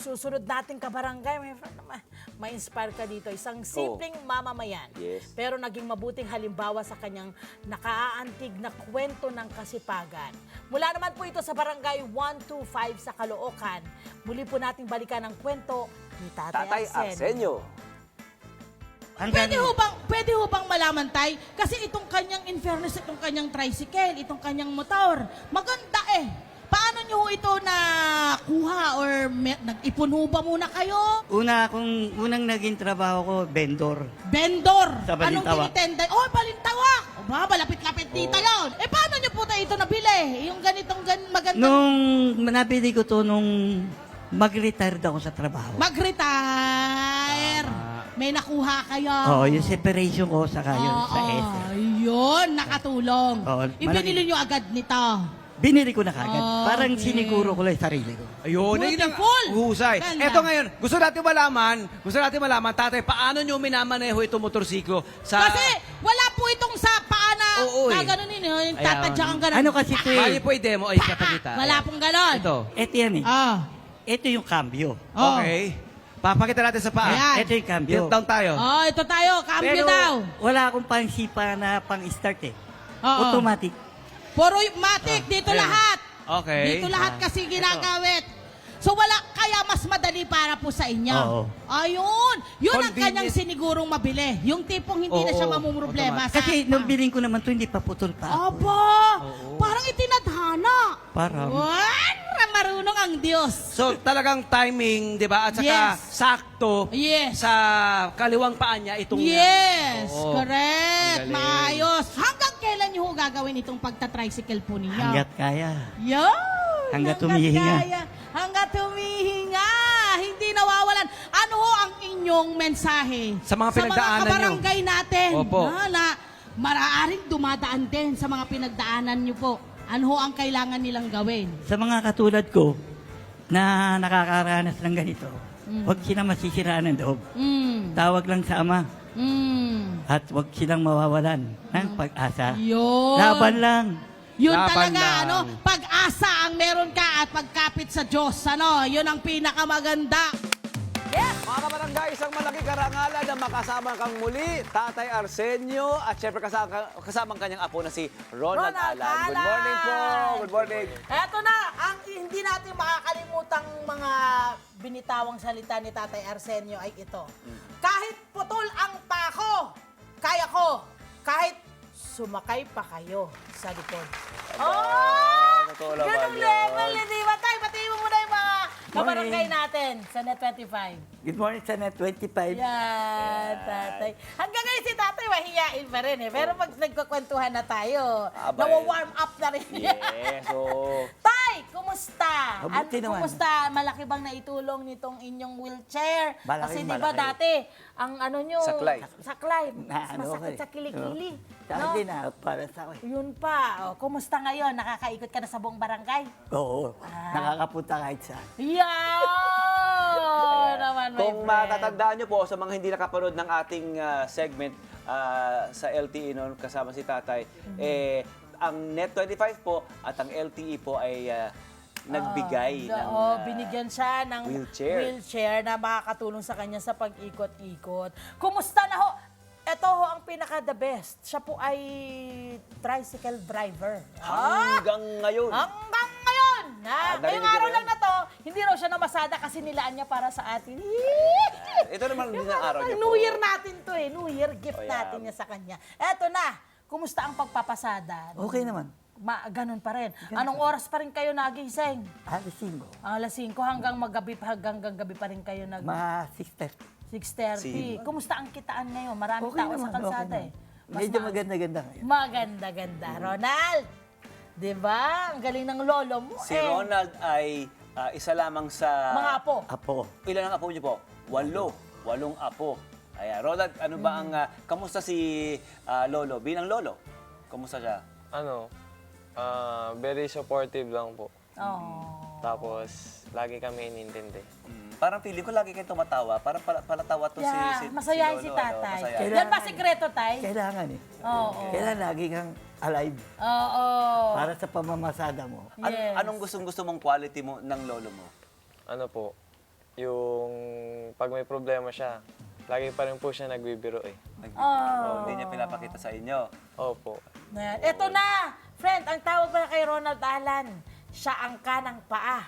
susunod nating kabarangay, ma-inspire ka dito. Isang simpleng mamamayan. Yes. Pero naging mabuting halimbawa sa kanyang nakaaantig na kwento ng kasipagan. Mula naman po ito sa barangay 125 sa Caloocan. Muli po nating balikan ang kwento ni Tatay Arsenio. Pwede ho bang malaman, Tay? Kasi itong kanyang, in fairness, itong kanyang tricycle, itong kanyang motor, maganda eh. Paano nyo ho ito nakuha or nag-ipon ho ba muna kayo? Unang naging trabaho ko, vendor. Vendor! Sa Anong Balintawak. tinitenda? Oh, Balintawak! O ba, malapit-lapit dito yun. Eh, paano nyo po tayo ito nabili? Yung ganitong magandang... Nung nabili ko to nung mag-retire ako sa trabaho. Mag-retire! May nakuha kayo. Oo, yung separation ko sa yun sa ESE. Yun, nakatulong. Oo, Ibinili nyo agad nito. Binili ko na kagad. Parang Okay. siniguro ko lang yung sarili ko. Ayun, ayun ang Beautiful. husay. Ganda. Eto ngayon, gusto natin malaman, tatay, paano nyo minamaneho itong motorsiklo sa... Kasi wala po itong sa paana. Oo, eh. Gaganunin yun. Yung Ayan. tatadyak ang ganun. Ano kasi ito Mali eh? po i-demo, ay kapagita. Wala pong ganon. Ito. Ito yan eh. Ah. Ito yung cambio. Oh. Okay. Papakita natin sa paa. Ayan. Ito yung cambio. Get down tayo. Oh, ito tayo. Cambio Pero daw. wala akong pangsipa na pang-start eh. Oo. Automatic. Puro yung matic. Dito Ayan. lahat. Okay. Dito lahat kasi ginagawit. So wala, kaya mas madali para po sa inyo. Oo. Ayun. Yun ang Convenient. kanyang sinigurong mabili. Yung tipong hindi na siya Oo, mamumroblema sa... Kasi nung biling ko naman to, hindi pa putol pa. Aba! Parang itinadhana. Parang. Marunong ang Diyos. So talagang timing, 'di ba? At saka Yes. sakto Yes. sa kaliwang paa niya itong Yes, Oo. correct. Ang galing. Maayos. Hanggang kailan niyo ho gagawin itong pagta-tricycle po ninyo? Hanggat kaya. Yan! Hanggat humihinga. kaya. Hanggat humihinga. Hindi nawawalan. Ano ho ang inyong mensahe? Sa mga pinagdaanan Sa mga kabarangay natin. Opo. Na maaaring dumadaan din sa mga pinagdaanan niyo po. Ano ho ang kailangan nilang gawin? Sa mga katulad ko na nakakaranas ng ganito, huwag silang masisiraan ng loob. Mm. Tawag lang sa Ama Mm. at huwag silang mawawalan ng pag-asa. Yun. Laban lang. Yun Laban talaga, lang. ano? Pag-asa ang meron ka at pagkapit sa Diyos, ano? Yun ang pinakamaganda. Mga kabarangay, isang malaking karangalan na makasama kang muli, Tatay Arsenio, at syempre kasamang kanyang apo na si Ronald Ronald Alan. Good Alan! morning po! Good morning! Eto na, ang hindi natin makakalimutang mga binitawang salita ni Tatay Arsenio ay ito. Kahit putol ang pako, kaya ko. Kahit sumakay pa kayo sa likod. totoo naman Ganong yun. level, di ba? Tay, batiin mo muna yung mga kabarangay natin sa Net 25. Good morning sa Net 25. Yan, tatay. Hanggang ngayon si tatay, mahihiyain pa rin eh. Pero pag nagkukwentuhan na tayo, Abay. nawa-warm up na rin. Yes, oo. Tay, kumusta? Mabuti naman. Kumusta? Malaki bang naitulong nitong inyong wheelchair? Malaki, Kasi di ba malaki. dati, ang ano nyo... Saklay. Saklay. Na, ano Masakit ko eh. sa kilikili. Sa akin na, para sa akin. Yun pa. O, kumusta ngayon? Nakakaikot ka na sa buong barangay? Oo, nakakapunta kahit saan. Yan! Naman, my Kung friend. matatandaan nyo po, sa mga hindi nakapanood ng ating segment sa LTE noon kasama si Tatay, ang Net 25 po at ang LTE po ay nagbigay ng binigyan siya ng wheelchair. na makakatulong sa kanya sa pag-ikot-ikot. Kumusta na ho? Ito ho ang pinaka-the best. Siya po ay tricycle driver. hanggang ngayon. Hanggang ngayon! Ah, Ngayong narinig araw niyo lang na to, hindi raw siya namasada kasi nilaan niya para sa atin. Ito naman din ang araw niya po. New Year natin to eh. New Year gift Oh, yeah. natin niya sa kanya. Eto na. Kumusta ang pagpapasada? Okay naman. Ganun pa rin. Anong oras pa rin kayo nagising? Alas 5. Alas 5 hanggang gabi pa rin kayo nag Mga 6:30. 6:30. Kumusta ang kitaan ngayon? Maraming Okay tao naman, sa kalsada okay eh. naman. Medyo maganda-ganda ngayon. Maganda-ganda. Ronald! Di ba? Ang galing ng lolo mo Si eh. Ronald ay isa lamang sa... Mga apo. Apo. Ilan ang apo niyo po? 8. 8 apo. Ayan. Ronald, ano ba ang... kamusta si Lolo? Bilang Lolo, kamusta siya? Very supportive lang po. Oh. Tapos, lagi kami inintindi. Parang feeling ko lagi kayong tumatawa. Parang palatawa to Yeah, si masayahin si Lolo, tatay. masayahin. Yan ba sikreto, tay? Kailangan eh. Oo. Kailangan lagi kang alive Oo. para sa pamamasada mo. Yes. Anong gustong-gusto mong quality mo ng lolo mo? Ano po? yung pag may problema siya, lagi pa rin po siya nagbibiro eh. Hindi niya pinapakita sa inyo. Opo. Ayan. Ito na! Friend, ang tawag pala kay Ronald Alan, siya ang kanang paa.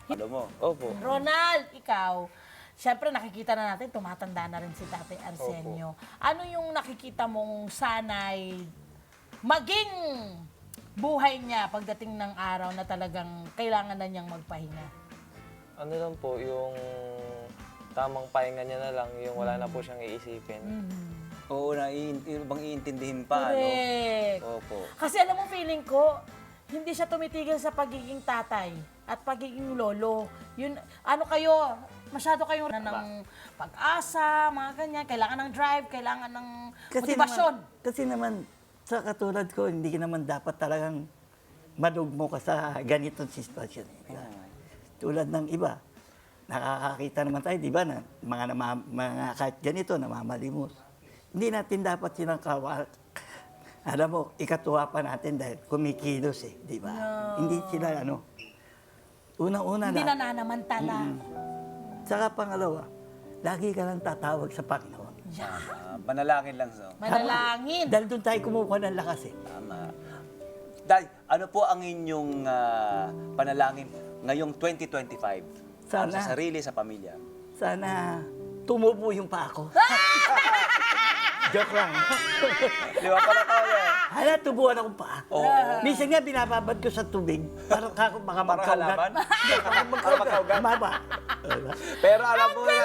Ano mo? Opo. Ronald, ikaw, syempre nakikita na natin, tumatanda na rin si Tatay Arsenio. Ano yung nakikita mong sanay maging buhay niya pagdating ng araw na talagang kailangan na niyang magpahinga? Ano lang po, yung tamang pahinga niya na lang, yung wala na po siyang iisipin. Oo, bang iintindihin pa, Correct. ano? Opo. Kasi alam mo, feeling ko, hindi siya tumitigil sa pagiging tatay at pagiging lolo. Yun, ano kayo, masyado kayong ng pag-asa, mga ganyan. Kailangan ng drive, kailangan ng motivasyon. Kasi naman, sa katulad ko, hindi ka naman dapat talagang madugmo ka sa ganitong sitwasyon. Tulad ng iba, nakakakita naman tayo, di ba, na mga kahit ganito, namamalimos. Hindi natin dapat silang alam mo, ikatuwa pa natin dahil kumikilos eh, di ba? Hindi sila, unang-una Hindi na. nananamantala. Saka pangalawa, lagi ka lang tatawag sa Panginoon. Manalangin lang, so. Manalangin. Dahil doon tayo kumukuha ng lakas eh. Tama. Dahil, ano po ang inyong panalangin ngayong 2025? Para Sana. sa sarili, sa pamilya. Sana tumubo yung pa ako. Joke lang. Di ba pala tayo? Hala, tubuan akong paa. Oo. Minsan nga binababad ko sa tubig para baka Para magkaugat. halaman? Baka magkaugat. Maba. Pero alam mo na,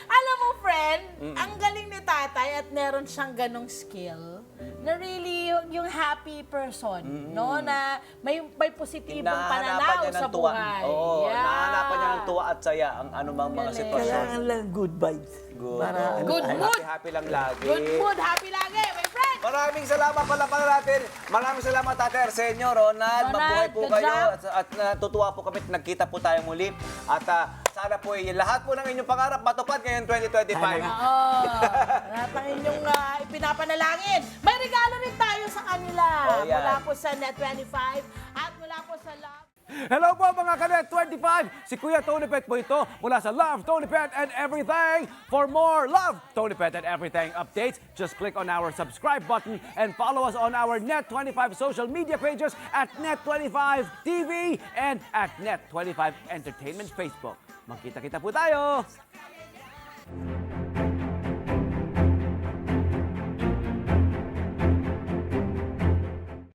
Alam mo, friend, ang galing ni tatay at meron siyang ganong skill na really yung happy person, no? Na may positibong pananaw sa tuwa. buhay. Oo, Yeah. nahahanapan niya ng tuwa at saya ang anumang mga Galing. sitwasyon. Kailangan lang good vibes. Good. Para, Good tayo. mood. Happy lang lagi. Good mood, happy lagi, my friend! Maraming salamat pala natin. Maraming salamat, Ate Arsenio, Ronald. Ronald, Mabuhay po good kayo. job. At natutuwa po kami at nagkita po tayo muli. At sana po lahat po ng inyong pangarap matupad ngayong 2025. Oo, lahat ng inyong ipinapanalangin. May regalo rin tayo sa kanila. Oh, yan. Mula po sa Net25 at mula po sa Love. Hello po mga Kanet 25! Si Kuya Tony Pet po ito mula sa Love, Tony Pet and Everything. For more Love, Tony Pet and Everything updates, just click on our subscribe button and follow us on our Net25 social media pages at Net25 TV and at Net25 Entertainment Facebook. Magkita-kita po tayo!